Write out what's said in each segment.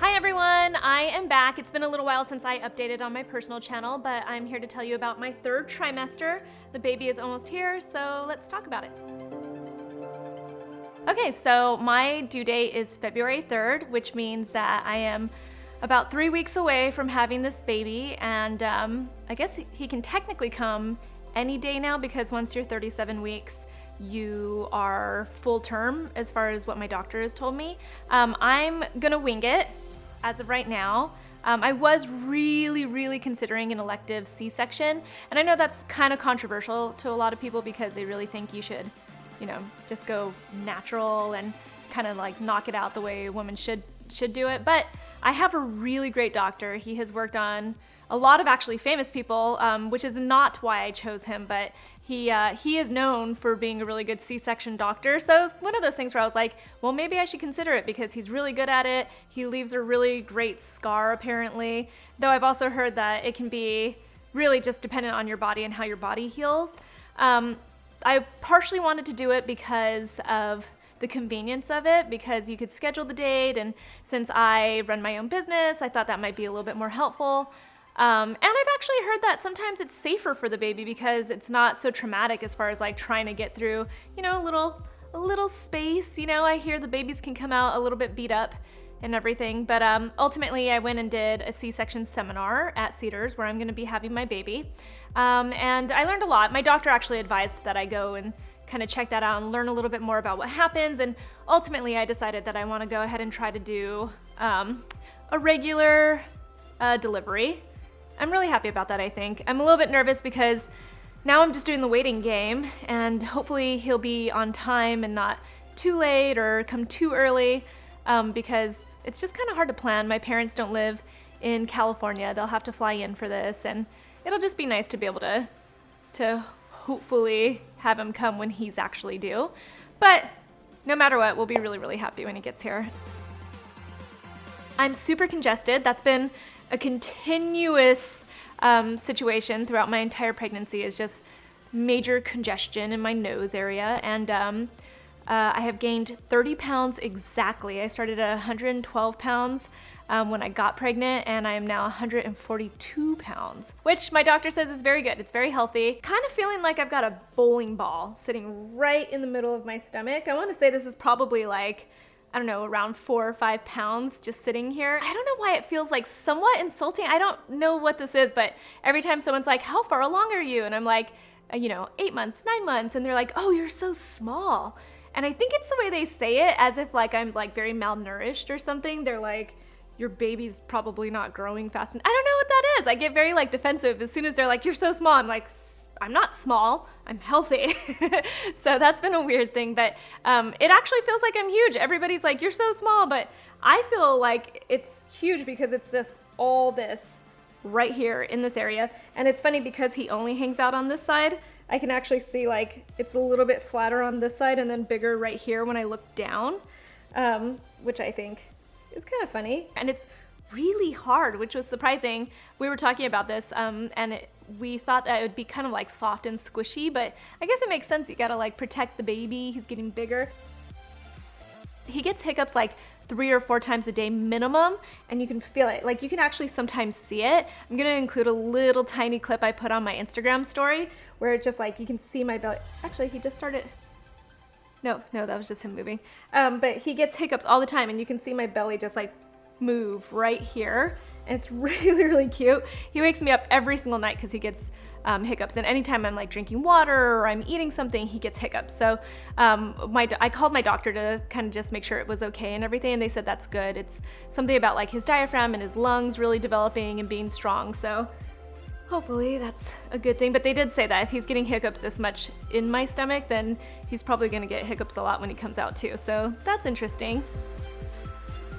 Hi everyone, I am back. It's been a little while since I updated on my personal channel, but I'm here to tell you about my third trimester. The baby is almost here, so let's talk about it. Okay, so my due date is February 3rd, which means that I am about 3 weeks away from having this baby, and I guess he can technically come any day now because once you're 37 weeks, you are full term as far as what my doctor has told me. I'm gonna wing it as of right now. I was really considering an elective C-section, and I know that's kind of controversial to a lot of people because they really think you should, just go natural and kind of like knock it out the way a woman should do it. But I have a really great doctor. He has worked on a lot of actually famous people, which is not why I chose him, but he is known for being a really good C-section doctor. So it was one of those things where I was like, well, maybe I should consider it because he's really good at it. He leaves a really great scar, apparently. Though I've also heard that it can be really just dependent on your body and how your body heals. I partially wanted to do it because of the convenience of it, because you could schedule the date, and since I run my own business, I thought that might be a little bit more helpful. And I've actually heard that sometimes it's safer for the baby because it's not so traumatic as far as like trying to get through, a little space. I hear the babies can come out a little bit beat up and everything. But ultimately, I went and did a C-section seminar at Cedars where I'm going to be having my baby. And I learned a lot. My doctor actually advised that I go and kind of check that out and learn a little bit more about what happens. And ultimately, I decided that I want to go ahead and try to do a regular delivery. I'm really happy about that, I think. I'm a little bit nervous because now I'm just doing the waiting game, and hopefully he'll be on time and not too late or come too early, because it's just kind of hard to plan. My parents don't live in California. They'll have to fly in for this, and it'll just be nice to be able to hopefully have him come when he's actually due. But no matter what, we'll be really happy when he gets here. I'm super congested. That's been a continuous situation throughout my entire pregnancy, is just major congestion in my nose area. And I have gained 30 pounds exactly. I started at 112 pounds when I got pregnant, and I am now 142 pounds, which my doctor says is very good. It's very healthy. Kind of feeling like I've got a bowling ball sitting right in the middle of my stomach. I want to say this is probably like, I don't know, around 4 or 5 pounds just sitting here. I don't know why it feels like somewhat insulting. I don't know what this is, but every time someone's like, how far along are you? And I'm like, 8 months, 9 months. And they're like, oh, you're so small. And I think it's the way they say it, as if like I'm like very malnourished or something. They're like, your baby's probably not growing fast. And I don't know what that is. I get very like defensive as soon as they're like, you're so small. I'm like, I'm not small, I'm healthy. So that's been a weird thing, but it actually feels like I'm huge. Everybody's like, you're so small, but I feel like it's huge because it's just all this right here in this area. And it's funny because he only hangs out on this side. I can actually see like it's a little bit flatter on this side and then bigger right here when I look down, which I think is kind of funny. And it's really hard, which was surprising. We were talking about this, and we thought that it would be kind of like soft and squishy, but I guess it makes sense. You gotta like protect the baby. He's getting bigger. He gets hiccups like 3 or 4 times a day minimum, and you can feel it. Like you can actually sometimes see it. I'm gonna include a little tiny clip I put on my Instagram story where it just like, you can see my belly. Actually, he just started. No, that was just him moving. But he gets hiccups all the time, and you can see my belly just like move right here, and it's really cute. He wakes me up every single night because he gets hiccups, and anytime I'm like drinking water or I'm eating something, he gets hiccups. So I called my doctor to kind of just make sure it was okay and everything, and they said that's good. It's something about like his diaphragm and his lungs really developing and being strong, so hopefully that's a good thing. But they did say that if he's getting hiccups this much in my stomach, then he's probably gonna get hiccups a lot when he comes out too, so that's interesting.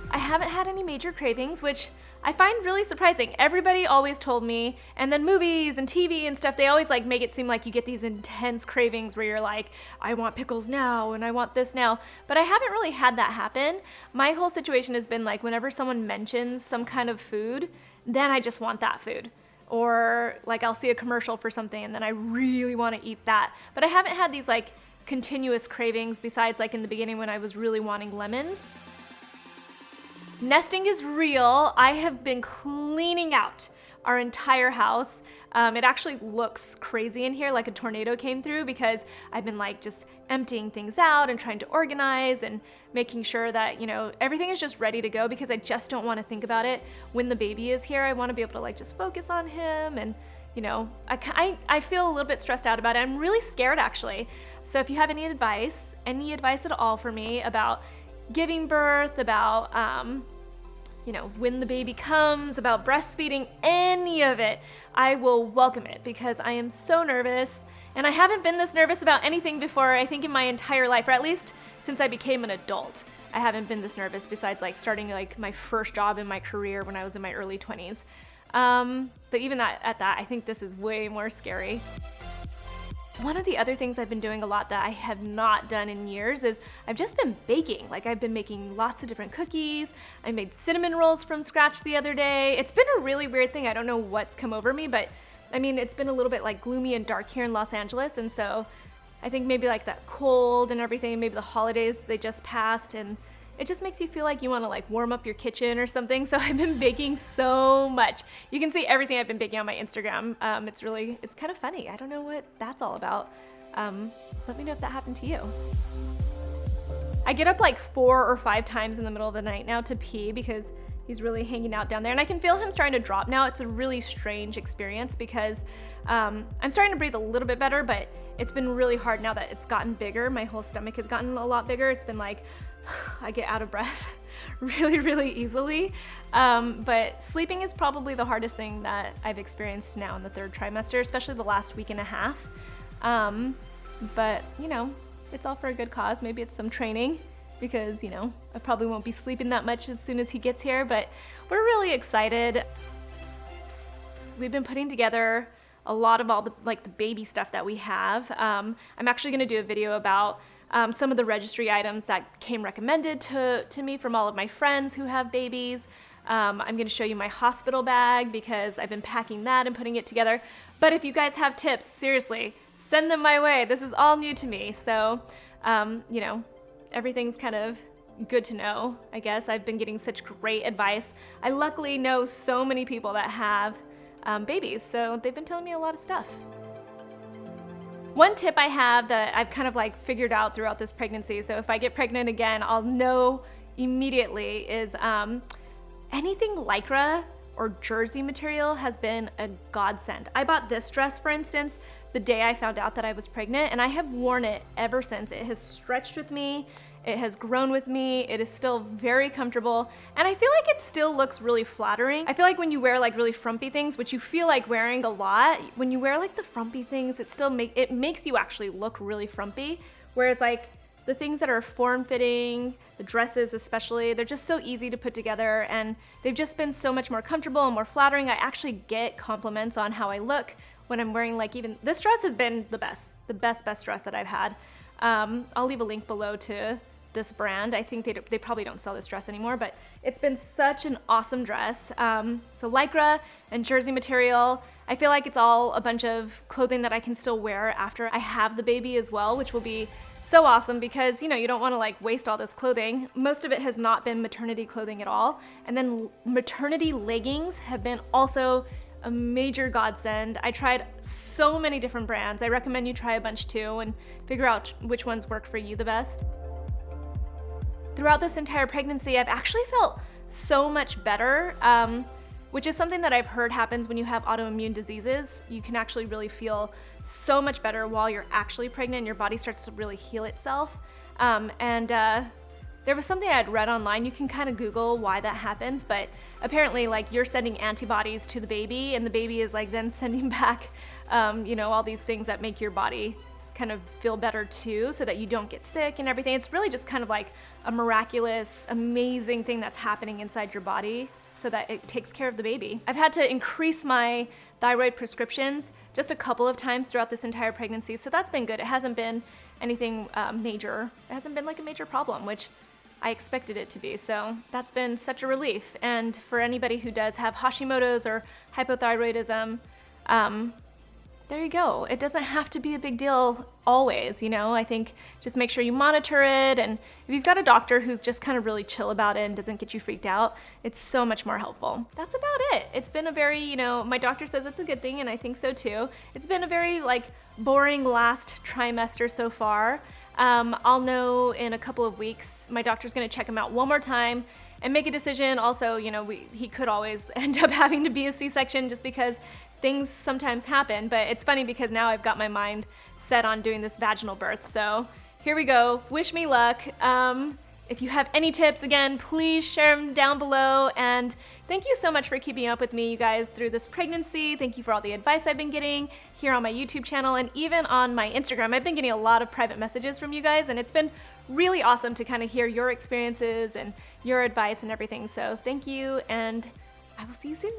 I haven't had any major cravings, which I find really surprising. Everybody always told me, and then movies and TV and stuff, they always like make it seem like you get these intense cravings where you're like, I want pickles now and I want this now. But I haven't really had that happen. My whole situation has been like whenever someone mentions some kind of food, then I just want that food. Or like I'll see a commercial for something and then I really want to eat that. But I haven't had these like continuous cravings besides like in the beginning when I was really wanting lemons. Nesting is real. I have been cleaning out our entire house. It actually looks crazy in here, like a tornado came through, because I've been like just emptying things out and trying to organize and making sure that, you know, everything is just ready to go, because I just don't want to think about it when the baby is here. I want to be able to like just focus on him, and you know, I feel a little bit stressed out about it. I'm really scared actually. So if you have any advice at all for me about giving birth, about you know, when the baby comes, about breastfeeding, any of it, I will welcome it, because I am so nervous, and I haven't been this nervous about anything before, I think, in my entire life, or at least since I became an adult. I haven't been this nervous besides like starting like my first job in my career when I was in my early 20s. But even at that, I think this is way more scary. One of the other things I've been doing a lot that I have not done in years is I've just been baking. Like, I've been making lots of different cookies. I made cinnamon rolls from scratch the other day. It's been a really weird thing. I don't know what's come over me, but I mean, it's been a little bit like gloomy and dark here in Los Angeles. And so I think maybe like that cold and everything, maybe the holidays, they just passed, and it just makes you feel like you want to like warm up your kitchen or something. So I've been baking so much. You can see everything I've been baking on my Instagram. It's kind of funny. I don't know what that's all about. Let me know if that happened to you. I get up like 4 or 5 times in the middle of the night now to pee, because he's really hanging out down there, and I can feel him starting to drop now. It's a really strange experience, because I'm starting to breathe a little bit better, but it's been really hard now that it's gotten bigger. My whole stomach has gotten a lot bigger. It's been like, I get out of breath really, really easily. But sleeping is probably the hardest thing that I've experienced now in the 3rd trimester, especially the last week and a half. But you know, it's all for a good cause. Maybe it's some training, because you know, I probably won't be sleeping that much as soon as he gets here, but we're really excited. We've been putting together a lot of all the baby stuff that we have. I'm actually gonna do a video about some of the registry items that came recommended to me from all of my friends who have babies. I'm gonna show you my hospital bag, because I've been packing that and putting it together. But if you guys have tips, seriously, send them my way. This is all new to me. So, you know, everything's kind of good to know, I guess. I've been getting such great advice. I luckily know so many people that have babies, so they've been telling me a lot of stuff. One tip I have that I've kind of like figured out throughout this pregnancy, so if I get pregnant again, I'll know immediately, is anything Lycra or jersey material has been a godsend. I bought this dress, for instance, the day I found out that I was pregnant, and I have worn it ever since. It has stretched with me, it has grown with me, it is still very comfortable, and I feel like it still looks really flattering. I feel like when you wear like really frumpy things, which you feel like wearing a lot, when you wear like the frumpy things, it makes you actually look really frumpy, whereas like the things that are form-fitting, the dresses especially, they're just so easy to put together, and they've just been so much more comfortable and more flattering. I actually get compliments on how I look when I'm wearing, like, even this dress has been the best dress that I've had. I'll leave a link below to this brand. I think they probably don't sell this dress anymore, but it's been such an awesome dress. So Lycra and jersey material, I feel like it's all a bunch of clothing that I can still wear after I have the baby as well, which will be so awesome, because you know, you don't want to like waste all this clothing. Most of it has not been maternity clothing at all. And then maternity leggings have been also a major godsend. I tried so many different brands. I recommend you try a bunch too and figure out which ones work for you the best. Throughout this entire pregnancy, I've actually felt so much better, which is something that I've heard happens when you have autoimmune diseases. You can actually really feel so much better while you're actually pregnant, and your body starts to really heal itself. There was something I had read online. You can kind of Google why that happens, but apparently like you're sending antibodies to the baby, and the baby is like then sending back, you know, all these things that make your body kind of feel better too, so that you don't get sick and everything. It's really just kind of like a miraculous, amazing thing that's happening inside your body so that it takes care of the baby. I've had to increase my thyroid prescriptions just a couple of times throughout this entire pregnancy, so that's been good. It hasn't been anything major. It hasn't been like a major problem, which I expected it to be, so that's been such a relief. And for anybody who does have Hashimoto's or hypothyroidism, there you go. It doesn't have to be a big deal always, you know. I think just make sure you monitor it, and if you've got a doctor who's just kind of really chill about it and doesn't get you freaked out, it's so much more helpful. That's about it. It's been a very, you know, my doctor says it's a good thing, and I think so too. It's been a very like boring last trimester so far. I'll know in a couple of weeks. My doctor's gonna check him out one more time and make a decision. Also, you know, he could always end up having to be a C-section just because things sometimes happen, but it's funny because now I've got my mind set on doing this vaginal birth. So here we go. Wish me luck. If you have any tips, again, please share them down below. And thank you so much for keeping up with me, you guys, through this pregnancy. Thank you for all the advice I've been getting here on my YouTube channel and even on my Instagram. I've been getting a lot of private messages from you guys, and it's been really awesome to kind of hear your experiences and your advice and everything. So thank you, and I will see you soon.